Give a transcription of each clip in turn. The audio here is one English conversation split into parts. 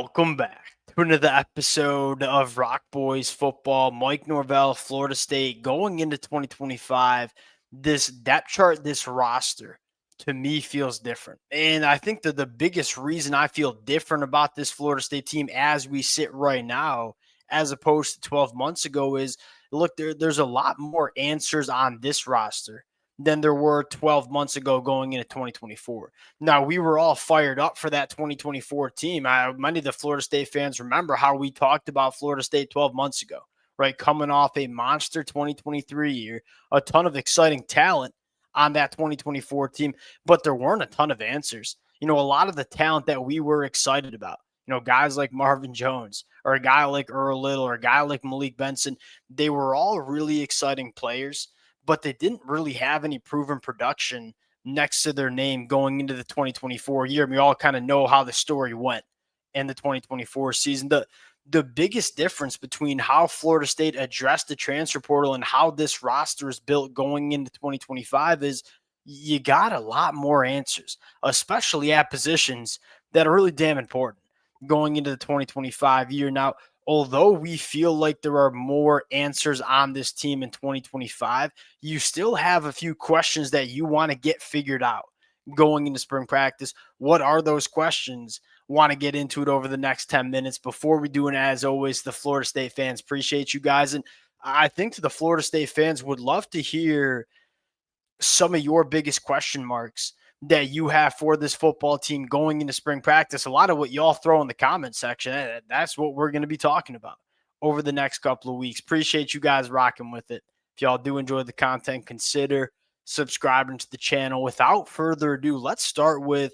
Welcome back to another episode of Rock Boys Football. Mike Norvell, Florida State, going into 2025. This depth chart, this roster, to me feels different. And I think that the biggest reason I feel different about this Florida State team as we sit right now, as opposed to 12 months ago, is look, there's a lot more answers on this roster than there were 12 months ago going into 2024. Now, we were all fired up for that 2024 team. Many of the Florida State fans remember how we talked about Florida State 12 months ago, right? Coming off a monster 2023 year, a ton of exciting talent on that 2024 team, but there weren't a ton of answers. A lot of the talent that we were excited about, guys like Marvin Jones or a guy like Earl Little or a guy like Malik Benson, they were all really exciting players, but they didn't really have any proven production next to their name going into the 2024 year. And we all kind of know how the story went in the 2024 season. The biggest difference between how Florida State addressed the transfer portal and how this roster is built going into 2025 is you got a lot more answers, especially at positions that are really damn important going into the 2025 year. Now, although we feel like there are more answers on this team in 2025, you still have a few questions that you want to get figured out going into spring practice. What are those questions? Want to get into it over the next 10 minutes. Before we do, and as always, the Florida State fans appreciate you guys. And I think the Florida State fans would love to hear some of your biggest question marks that you have for this football team going into spring practice. A lot of what y'all throw in the comment section, that's what we're going to be talking about over the next couple of weeks. Appreciate you guys rocking with it. If y'all do enjoy the content, consider subscribing to the channel. Without further ado, let's start with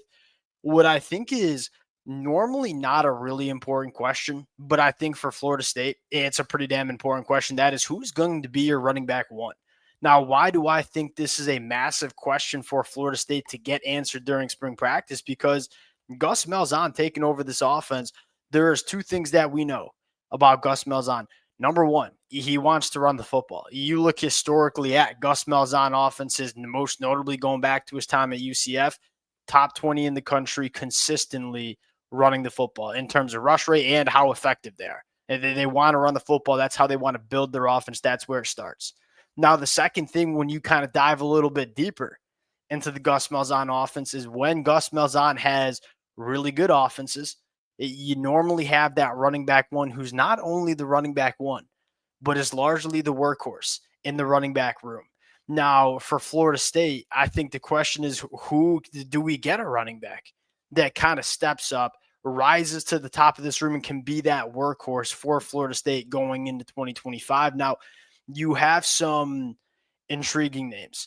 what I think is normally not a really important question, but I think for Florida State, it's a pretty damn important question. That is, who's going to be your running back one? Now, why do I think this is a massive question for Florida State to get answered during spring practice? Because Gus Malzahn taking over this offense, there's two things that we know about Gus Malzahn. Number one, he wants to run the football. You look historically at Gus Malzahn offenses, most notably going back to his time at UCF, top 20 in the country, consistently running the football in terms of rush rate and how effective they are. They want to run the football. That's how they want to build their offense. That's where it starts. Now, the second thing, when you kind of dive a little bit deeper into the Gus Malzahn offense, is when Gus Malzahn has really good offenses, you normally have that running back one who's not only the running back one, but is largely the workhorse in the running back room. Now, for Florida State, I think the question is, who do we get a running back that kind of steps up, rises to the top of this room, and can be that workhorse for Florida State going into 2025? Now, you have some intriguing names.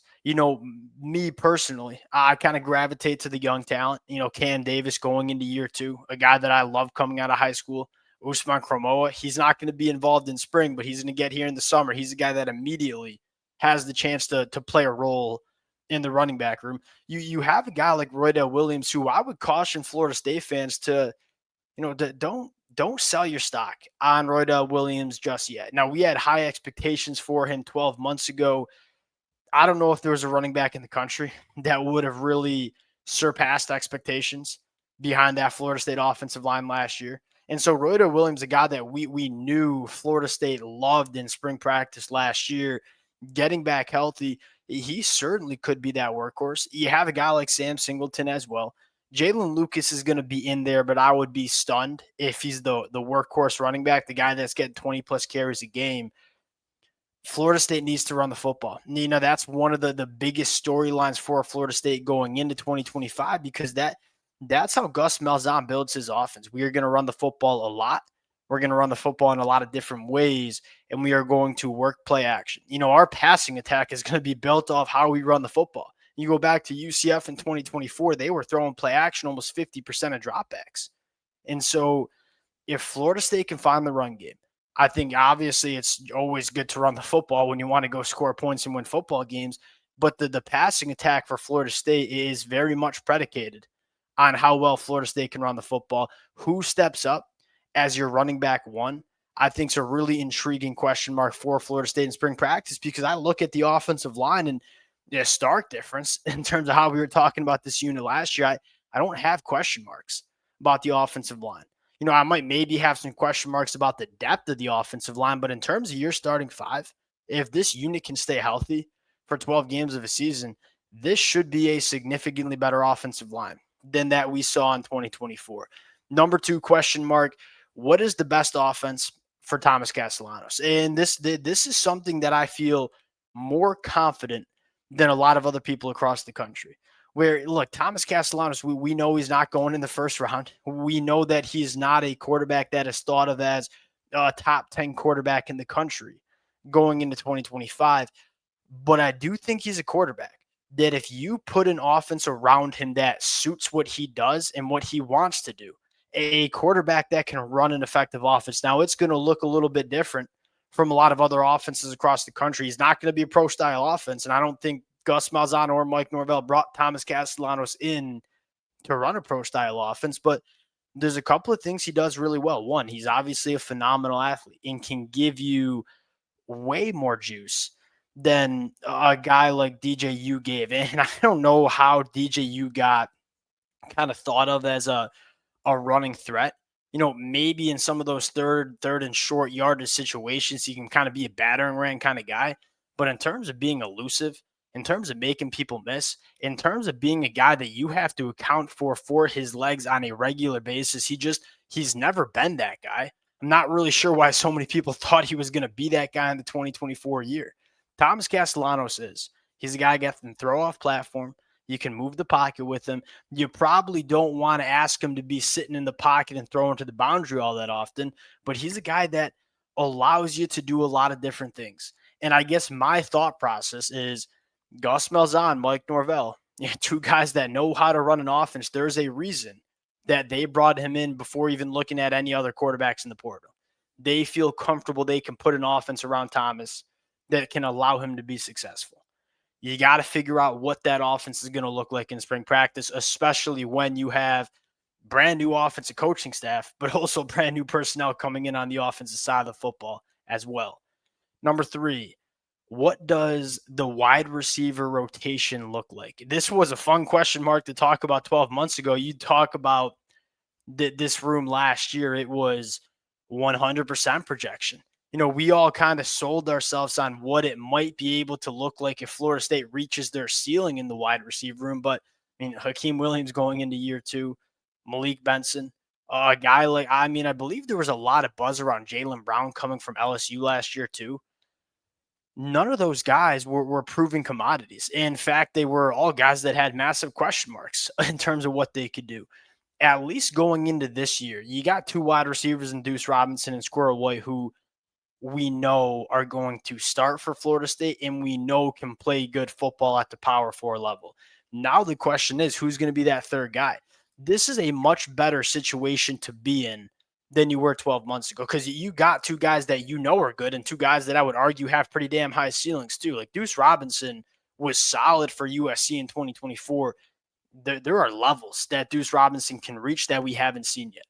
Me personally, I kind of gravitate to the young talent. Cam Davis going into year two, a guy that I love coming out of high school. Usman Kromoa, he's not going to be involved in spring, but he's going to get here in the summer. He's a guy that immediately has the chance to play a role in the running back room. You have a guy like Roydell Williams, who I would caution Florida State fans to, don't sell your stock on Roydell Williams just yet. Now, we had high expectations for him 12 months ago. I don't know if there was a running back in the country that would have really surpassed expectations behind that Florida State offensive line last year. And so Roydell Williams, a guy that we knew Florida State loved in spring practice last year, getting back healthy, he certainly could be that workhorse. You have a guy like Sam Singleton as well. Jalen Lucas is going to be in there, but I would be stunned if he's the workhorse running back, the guy that's getting 20-plus carries a game. Florida State needs to run the football. That's one of the biggest storylines for Florida State going into 2025, because that's how Gus Malzahn builds his offense. We are going to run the football a lot. We're going to run the football in a lot of different ways, and we are going to work play action. Our passing attack is going to be built off how we run the football. You go back to UCF in 2024, they were throwing play action almost 50% of dropbacks. And so if Florida State can find the run game, I think obviously it's always good to run the football when you want to go score points and win football games. But the passing attack for Florida State is very much predicated on how well Florida State can run the football. Who steps up as your running back one, I think, is a really intriguing question mark for Florida State in spring practice, because I look at the offensive line and a stark difference in terms of how we were talking about this unit last year. I don't have question marks about the offensive line. I might maybe have some question marks about the depth of the offensive line, but in terms of your starting five, if this unit can stay healthy for 12 games of a season, this should be a significantly better offensive line than that we saw in 2024. Number two question mark, what is the best offense for Thomas Castellanos? And this is something that I feel more confident than a lot of other people across the country. Where, look, Thomas Castellanos, we know he's not going in the first round. We know that he's not a quarterback that is thought of as a top 10 quarterback in the country going into 2025. But I do think he's a quarterback that if you put an offense around him that suits what he does and what he wants to do, a quarterback that can run an effective offense. Now, it's going to look a little bit different from a lot of other offenses across the country. He's not going to be a pro style offense. And I don't think Gus Malzahn or Mike Norvell brought Thomas Castellanos in to run a pro style offense, but there's a couple of things he does really well. One, he's obviously a phenomenal athlete and can give you way more juice than a guy like DJU gave. And I don't know how DJU got kind of thought of as a running threat. Maybe in some of those third and short yardage situations, he can kind of be a battering ram kind of guy. But in terms of being elusive, in terms of making people miss, in terms of being a guy that you have to account for his legs on a regular basis, he's never been that guy. I'm not really sure why so many people thought he was going to be that guy in the 2024 year. Thomas Castellanos is. He's a guy that can throw off platform. You can move the pocket with him. You probably don't want to ask him to be sitting in the pocket and throwing to the boundary all that often, but he's a guy that allows you to do a lot of different things. And I guess my thought process is Gus Malzahn, Mike Norvell, two guys that know how to run an offense. There's a reason that they brought him in before even looking at any other quarterbacks in the portal. They feel comfortable they can put an offense around Thomas that can allow him to be successful. You got to figure out what that offense is going to look like in spring practice, especially when you have brand new offensive coaching staff, but also brand new personnel coming in on the offensive side of the football as well. Number three, what does the wide receiver rotation look like? This was a fun question mark to talk about 12 months ago. You talk about this room last year, it was 100% projection. We all kind of sold ourselves on what it might be able to look like if Florida State reaches their ceiling in the wide receiver room. But Hakeem Williams going into year two, Malik Benson, a guy I believe there was a lot of buzz around Jaylen Brown coming from LSU last year too. None of those guys were proven commodities. In fact, they were all guys that had massive question marks in terms of what they could do. At least going into this year, you got two wide receivers in Deuce Robinson and Squirrel White who we know are going to start for Florida State and we know can play good football at the Power 4 level. Now the question is, who's going to be that third guy? This is a much better situation to be in than you were 12 months ago because you got two guys that are good and two guys that I would argue have pretty damn high ceilings too. Like Deuce Robinson was solid for USC in 2024. There are levels that Deuce Robinson can reach that we haven't seen yet.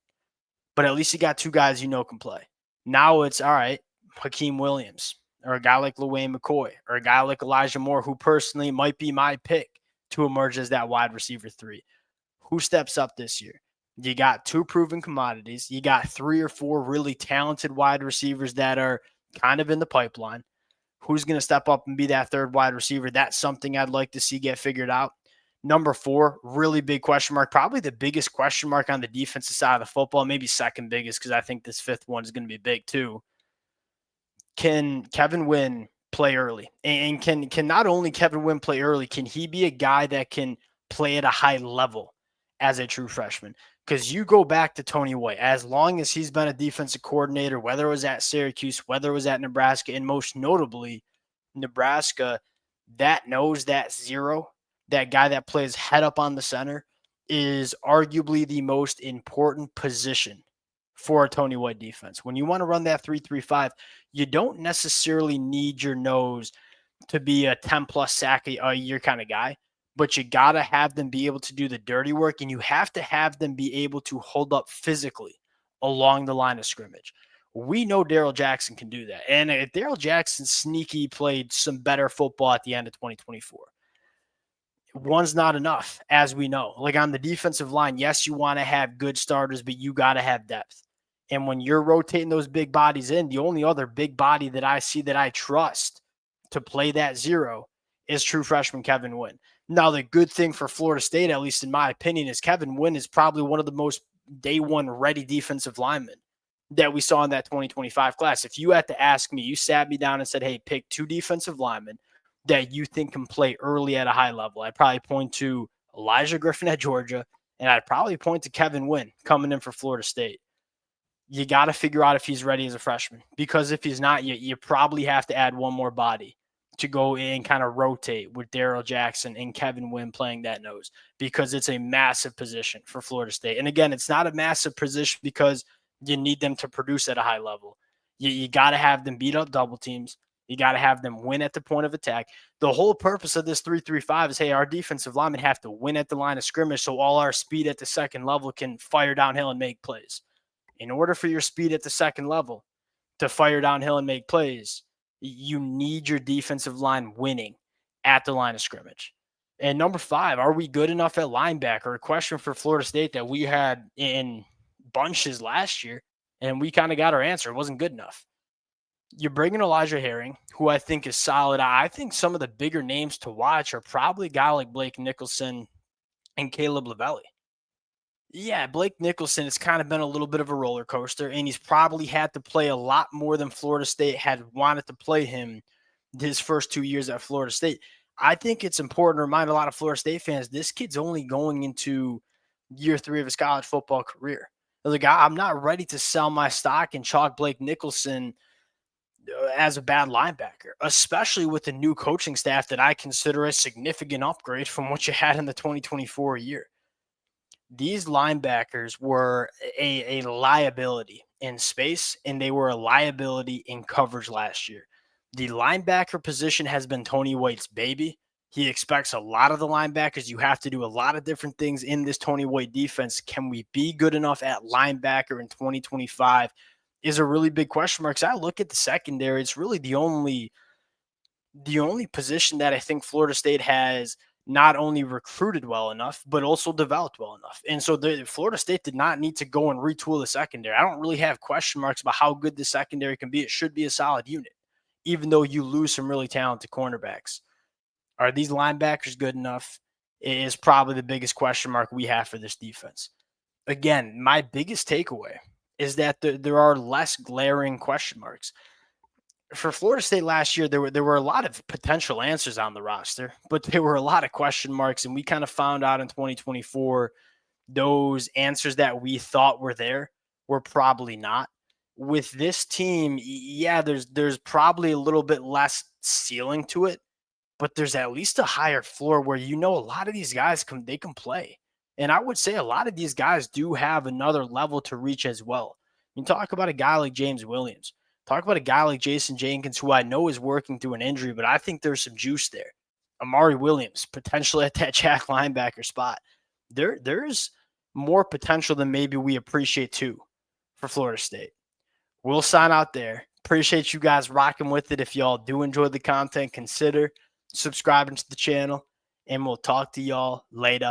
But at least you got two guys can play. Now it's all right. Hakeem Williams or a guy like LeWayne McCoy or a guy like Elijah Moore, who personally might be my pick to emerge as that wide receiver 3. Who steps up this year? You got two proven commodities. You got 3 or 4 really talented wide receivers that are kind of in the pipeline. Who's going to step up and be that third wide receiver? That's something I'd like to see get figured out. Number 4, really big question mark. Probably the biggest question mark on the defensive side of the football, maybe second biggest because I think this 5th one is going to be big too. Can Kevin Wynn play early? And can not only Kevin Wynn play early, can he be a guy that can play at a high level as a true freshman? Because you go back to Tony White, as long as he's been a defensive coordinator, whether it was at Syracuse, whether it was at Nebraska, and most notably Nebraska, that knows that zero, that guy that plays head up on the center, is arguably the most important position for a Tony White defense. When you want to run that 3-3-5, you don't necessarily need your nose to be a 10-plus sack a year kind of guy, but you got to have them be able to do the dirty work, and you have to have them be able to hold up physically along the line of scrimmage. We know Darrell Jackson can do that. And Darrell Jackson sneaky played some better football at the end of 2024. one's not enough, as we know. Like on the defensive line, yes, you want to have good starters, but you got to have depth. And when you're rotating those big bodies in, the only other big body that I see that I trust to play that zero is true freshman Kevin Wynn. Now, the good thing for Florida State, at least in my opinion, is Kevin Wynn is probably one of the most day one ready defensive linemen that we saw in that 2025 class. If you had to ask me, you sat me down and said, hey, pick 2 defensive linemen that you think can play early at a high level, I'd probably point to Elijah Griffin at Georgia, and I'd probably point to Kevin Wynn coming in for Florida State. You got to figure out if he's ready as a freshman, because if he's not, you probably have to add one more body to go in and kind of rotate with Darrell Jackson and Kevin Wynn playing that nose, because it's a massive position for Florida State. And again, it's not a massive position because you need them to produce at a high level. You got to have them beat up double teams. You got to have them win at the point of attack. The whole purpose of this 3-3-5 is, hey, our defensive linemen have to win at the line of scrimmage so all our speed at the second level can fire downhill and make plays. In order for your speed at the second level to fire downhill and make plays, you need your defensive line winning at the line of scrimmage. And number 5, are we good enough at linebacker? A question for Florida State that we had in bunches last year, and we kind of got our answer. It wasn't good enough. You're bringing Elijah Herring, who I think is solid. I think some of the bigger names to watch are probably a guy like Blake Nicholson and Caleb Lavelli. Yeah, Blake Nicholson has kind of been a little bit of a roller coaster, and he's probably had to play a lot more than Florida State had wanted to play him his first 2 years at Florida State. I think it's important to remind a lot of Florida State fans, this kid's only going into year 3 of his college football career. Like, I'm not ready to sell my stock and chalk Blake Nicholson as a bad linebacker, especially with the new coaching staff that I consider a significant upgrade from what you had in the 2024 year. These linebackers were a liability in space, and they were a liability in coverage last year. The linebacker position has been Tony White's baby. He expects a lot of the linebackers. You have to do a lot of different things in this Tony White defense. Can we be good enough at linebacker in 2025 is a really big question mark. Because I look at the secondary, it's really the only position that I think Florida State has not only recruited well enough, but also developed well enough. And so Florida State did not need to go and retool the secondary. I don't really have question marks about how good the secondary can be. It should be a solid unit, even though you lose some really talented cornerbacks. Are these linebackers good enough? Is probably the biggest question mark we have for this defense. Again, my biggest takeaway is that there are less glaring question marks. For Florida State last year, there were a lot of potential answers on the roster, but there were a lot of question marks, and we kind of found out in 2024 those answers that we thought were there were probably not. With this team, yeah, there's probably a little bit less ceiling to it, but there's at least a higher floor where a lot of these guys can play. And I would say a lot of these guys do have another level to reach as well. You talk about a guy like James Williams. Talk about a guy like Jason Jenkins, who I know is working through an injury, but I think there's some juice there. Amari Williams, potentially at that jack linebacker spot. There's more potential than maybe we appreciate too for Florida State. We'll sign out there. Appreciate you guys rocking with it. If y'all do enjoy the content, consider subscribing to the channel, and we'll talk to y'all later.